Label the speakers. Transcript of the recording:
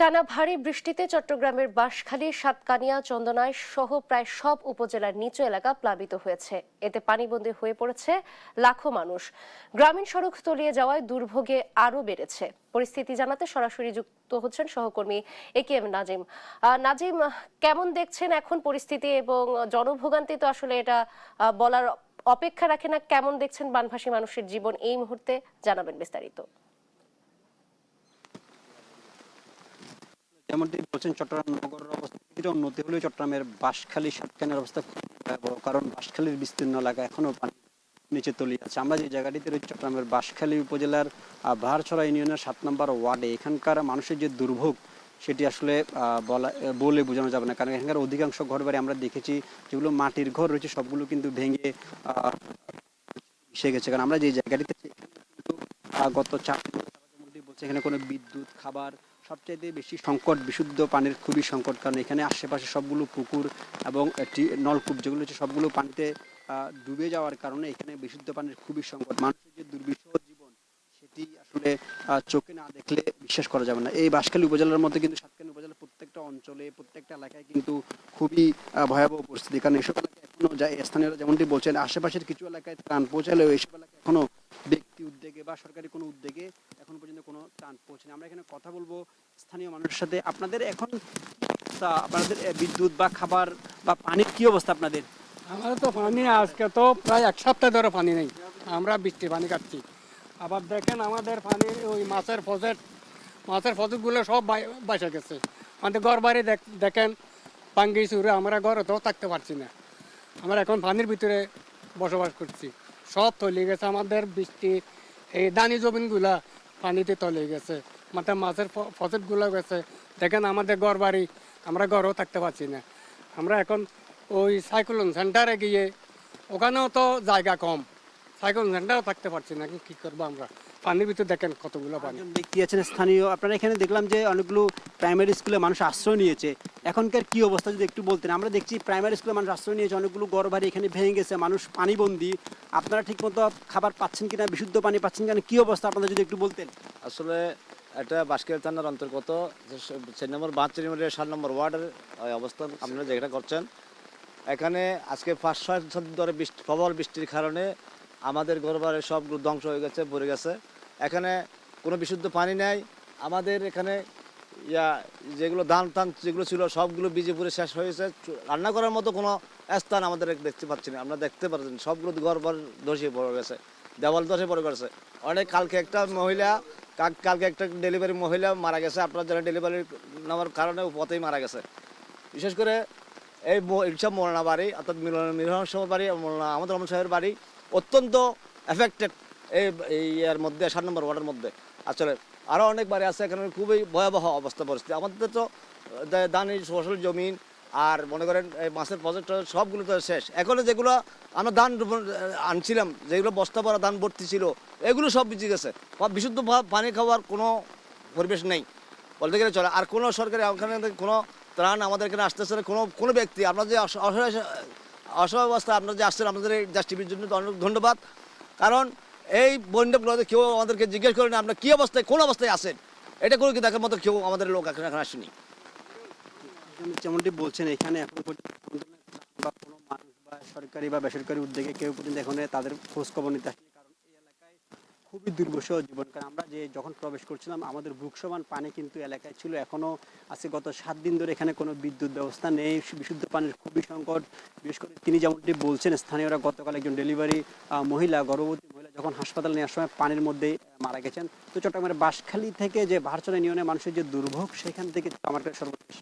Speaker 1: টানা ভারী বৃষ্টিতে চট্টগ্রামের বাঁশখালী, সাতকানিয়া, চন্দনাইশ সহ প্রায় সব উপজেলার নিচু এলাকা প্লাবিত হয়েছে। এতে পানিবন্দী হয়ে পড়েছে লাখো মানুষ। গ্রামীণ সড়ক তলিয়ে যাওয়ায় দুর্ভোগে আরও বেড়েছে। পরিস্থিতি জানাতে সরাসরি যুক্ত হচ্ছেন সহকর্মী AKM নাজিম। নাজিম, কেমন দেখছেন এখন পরিস্থিতি এবং জনভোগান্তি তো আসলে এটা বলার অপেক্ষা রাখে না। কেমন দেখছেন বানভাসী মানুষের জীবন এই মুহূর্তে, জানাবেন বিস্তারিত।
Speaker 2: যেমনটি বলছেন, চট্টগ্রাম নগরের অবস্থা কিছুটা উন্নতি হলেও চট্টগ্রামের বাঁশখালী, সাতকানিয়ার অবস্থা খুব ভয়াবহ। কারণ বাঁশখালীর বিস্তীর্ণ এলাকা এখনো পানি নিচে তলিয়ে আছে। আমরা যে জায়গাটিতে রয়েছে চট্টগ্রামের বাঁশখালী উপজেলার বাহারছড়া ইউনিয়নের 7 নম্বর ওয়ার্ডে, এখানকার মানুষের যে দুর্ভোগ সেটি আসলে বলে বোঝানো যাবে না। কারণ এখানকার অধিকাংশ ঘরবাড়ি আমরা দেখেছি যেগুলো মাটির ঘর রয়েছে সবগুলো কিন্তু ভেঙে মিশে গেছে। কারণ আমরা যে জায়গাটিতে কিন্তু গত 4 দিন বলছে এখানে কোনো বিদ্যুৎ, খাবার, সবচাইতে বেশি সংকট বিশুদ্ধ পানির খুবই সংকট। কারণ এখানে আশেপাশে সবগুলো পুকুর এবং নলকূপ যেগুলো হচ্ছে সবগুলো পানিতে ডুবে যাওয়ার কারণে এখানে বিশুদ্ধ পানির খুবই সংকট। মানুষের যে দুর্বিষহ জীবন সেটি আসলে চোখে না দেখলে বিশ্বাস করা যাবে না। এই বাঁশখালী উপজেলার মধ্যে কিন্তু সাতকানিয়া উপজেলার প্রত্যেকটা অঞ্চলে, প্রত্যেকটা এলাকায় কিন্তু খুবই ভয়াবহ পরিস্থিতি। কারণ এসব এলাকায় এখনো স্থানীয়রা যেমনটি বলছেন, আশেপাশের কিছু এলাকায় ত্রাণ পৌঁছালেও এইসব এলাকায় এখনো ব্যক্তি উদ্যোগে বা সরকারি কোনো উদ্যোগে এখন পর্যন্ত কোনো ত্রাণ পৌঁছেনি। আমরা এখানে কথা বলবো স্থানীয় মানুষের সাথে। আপনাদের এখন আপনাদের বিদ্যুৎ বা খাবার বা পানির কি অবস্থা আপনাদের?
Speaker 3: আমাদের তো পানি আজকে তো প্রায় 1 সপ্তাহ ধরে পানি নেই। আমরা বৃষ্টির পানি খাচ্ছি। আবার দেখেন আমাদের পানির ওই মাছের ফসেটগুলো সব বাসা গেছে। আমাদের ঘর বাড়ি দেখেন পাঙ্গি চুরে, আমরা ঘরে তো থাকতে পারছি না। আমরা এখন পানির ভিতরে বসবাস করছি। সব তলিয়ে গেছে আমাদের বৃষ্টি, এই দানি জমিনগুলা পানিতে তলিয়ে গেছে। মাছের ফসেটগুলো গেছে। দেখেন আমাদের ঘর বাড়ি, আমরা ঘরেও থাকতে পারছি না। আমরা এখন ওই সাইক্লোন সেন্টারে গিয়ে, ওখানেও তো জায়গা কম, সাইক্লোন সেন্টারেও থাকতে পারছি না। কি করবো আমরা? পানির ভিতরে দেখেন কতগুলো পানি।
Speaker 2: ব্যক্তি আছেন স্থানীয়, আপনারা এখানে দেখলাম যে অনেকগুলো প্রাইমারি স্কুলে মানুষ আশ্রয় নিয়েছে। এখনকার কি অবস্থা যদি একটু বলতেন। আমরা দেখছি প্রাইমারি স্কুলে মানুষ আশ্রয় নিয়েছে, অনেকগুলো ঘর বাড়ি এখানে ভেঙে গেছে, মানুষ পানিবন্দী। আপনারা ঠিক মতো খাবার পাচ্ছেন কিনা, বিশুদ্ধ পানি পাচ্ছেন কিনা, কি অবস্থা আপনাদের যদি একটু বলতেন।
Speaker 4: আসলে এটা বাঁশখালী থানার অন্তর্গত 4 নম্বর 7 নম্বর ওয়ার্ডের অবস্থান আপনারা যেটা করছেন। এখানে আজকে 5-6 দিন ধরে প্রবল বৃষ্টির কারণে আমাদের ঘরবাড়ি সবগুলো ধ্বংস হয়ে গেছে, পড়ে গেছে। এখানে কোনো বিশুদ্ধ পানি নেই। আমাদের এখানে যেগুলো ধান যেগুলো ছিল সবগুলো ভিজে পুড়ে শেষ হয়েছে। রান্না করার মতো কোনো স্থান আমাদের দেখতে পাচ্ছি না। আমরা দেখতে পাচ্ছেন সবগুলো ঘরবাড়ি ধসে পড়ে গেছে, দেওয়াল ধসে পড়ে গেছে। কালকে একটা ডেলিভারি মহিলা মারা গেছে। আপনার যারা ডেলিভারি নেওয়ার কারণে পথেই মারা গেছে। বিশেষ করে এই সব মোলানা বাড়ি, অর্থাৎ মিলন সাহেবের বাড়ি, আমাদের রহমান সাহেবের বাড়ি অত্যন্ত এফেক্টেড এই এর মধ্যে 7 নম্বর ওয়ার্ডের মধ্যে। আসলে আরও অনেক বাড়ি আছে এখানে, খুবই ভয়াবহ অবস্থা পরিস্থিতি। আমাদের তো দানি ফসল জমিন আর মনে করেন এই মাছের প্রজেক্ট সবগুলো তো শেষ। এখন যেগুলো আমরা ধান আনছিলাম, যেগুলো বস্তা ভরা ধান ভর্তি ছিল, এগুলো সব ভিজে গেছে। বিশুদ্ধ পানি খাওয়ার কোনো পরিবেশ নেই বলতে গেলে চলে। আর কোনো সরকারি ওখানে কোনো ত্রাণ আমাদের এখানে আসতেছে না। কোনো ব্যক্তি, আপনার যে অসহায় অবস্থা আপনারা যে আসছেন, আপনাদের এই জাস্ট টিভির জন্য অনেক ধন্যবাদ। কারণ এই বন্যাগুলোতে কেউ আমাদেরকে জিজ্ঞেস করেন আপনার কী অবস্থায়, কোন অবস্থায় আছেন, এটা করে কি দেখার মতো কেউ আমাদের লোক এখন আসেনি।
Speaker 2: যেমনটি বলছেন এখানে এখন পর্যন্ত কোনো মানুষ বা সরকারি বা বেসরকারি উদ্যোগে কেউ পর্যন্ত এখন তাদের খোঁজ খবর নিতে আসেনি। কারণ এই এলাকায় খুবই দুর্বিষহ জীবন। কারণ আমরা যখন প্রবেশ করছিলাম আমাদের বুক সমান পানি কিন্তু এলাকায় ছিল। এখনও আছে। গত 7 দিন ধরে এখানে কোনো বিদ্যুৎ ব্যবস্থা নেই, বিশুদ্ধ পানির খুবই সংকট। বিশেষ করে তিনি যেমনটি বলছেন, স্থানীয়রা গতকাল একজন ডেলিভারি গর্ভবতী মহিলা যখন হাসপাতালে নেওয়ার সময় পানির মধ্যে মারা গেছেন। তো চট্টগ্রামের বাঁশখালী থেকে যে বাহারছড়া ইউনিয়নের মানুষের যে দুর্ভোগ, সেখান থেকে আমার কাছে সর্বশেষ